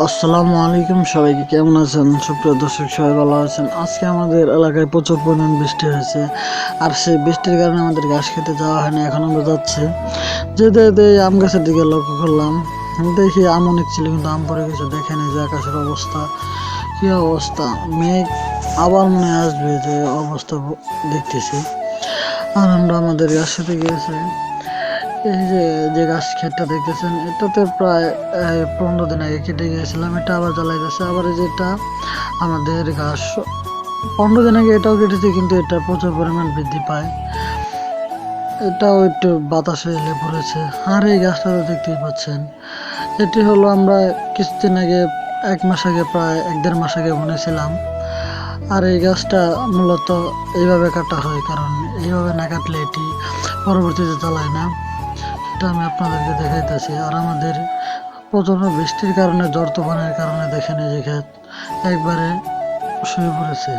আসসালামু আলাইকুম, সবাইকে কেমন আছেন? সুপ্রিয় দর্শক, সবাই ভালো আছেন? আজকে আমাদের এলাকায় প্রচুর পরিমাণ বৃষ্টি হয়েছে। আর সেই বৃষ্টির কারণে আমাদের ঘাস খেতে যাওয়া হয়নি, এখন আমরা যাচ্ছি। যেতে যেতে আম গাছের দিকে লক্ষ্য করলাম, দেখি আম অনেক ছিল কিন্তু আম পড়ে গেছে। দেখেন এই যে আকাশের অবস্থা, কি অবস্থা! মেঘ আবার মনে হয় আসবে, যে অবস্থা দেখতেছি। আর আমরা আমাদের গাছ খেতে গিয়েছি। এই যে যে গাছ ক্ষেতটা দেখতেছেন, এটাতে প্রায় 15 দিন আগে কেটে গিয়েছিলাম। এটা আবার জ্বালাই যাচ্ছে। আবার এই যেটা আমাদের গাছ 15 দিন আগে এটাও কেটেছে, কিন্তু এটা প্রচুর পরিমাণ বৃদ্ধি পায়। এটাও একটু বাতাসে হেলে পড়েছে। আর এই গাছটা তো দেখতেই পাচ্ছেন, এটি হলো আমরা কিছুদিন আগে, 1 মাস আগে, প্রায় 1-1.5 মাস আগে বুনেছিলাম। আর এই গাছটা মূলত এইভাবে কাটা হয়, কারণ এইভাবে না কাটলে এটি পরবর্তীতে জ্বালায় না। এটা আমি আপনাদেরকে দেখাইতেছি। আর আমাদের প্রচন্ড বৃষ্টির কারণে, ঝড় তুফানের কারণে দেখেন এই যে ক্ষেত একবারে শুয়ে পড়েছে।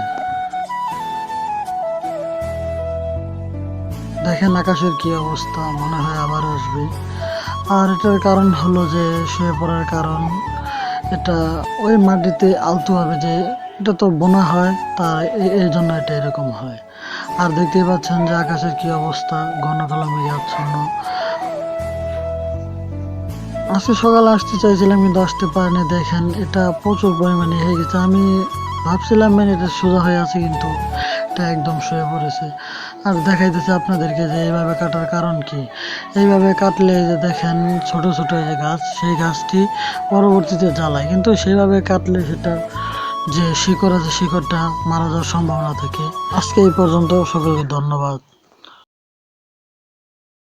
দেখেন আকাশের কি অবস্থা, মনে হয় আবার আসবে। আর এটার কারণ হলো যে শুয়ে পড়ার কারণ, এটা ওই মাটিতে আলতো হবে, যে এটা তো বোনা হয়, তার এই জন্য এটা এরকম হয়। আর দেখতেই পাচ্ছেন যে আকাশের কি অবস্থা, ঘন কালো মেঘে আচ্ছন্ন। আজকে সকালে আসতে চাইছিলাম কিন্তু আসতে পারিনি। দেখেন এটা প্রচুর পরিমাণে হয়ে গেছে। আমি ভাবছিলাম এটা সোজা হয়ে আছে, কিন্তু এটা একদম শুয়ে পড়েছে। আর দেখাইতেছে আপনাদেরকে যে এইভাবে কাটার কারণ কি। এইভাবে কাটলে যে দেখেন ছোট ছোট এই যে গাছ, সেই গাছটি পরবর্তীতে জ্বালায়, কিন্তু সেইভাবে কাটলে সেটা যে শিকড় আছে, শিকড়টা মারা যাওয়ার সম্ভাবনা থাকে। আজকে এই পর্যন্ত, সকলকে ধন্যবাদ।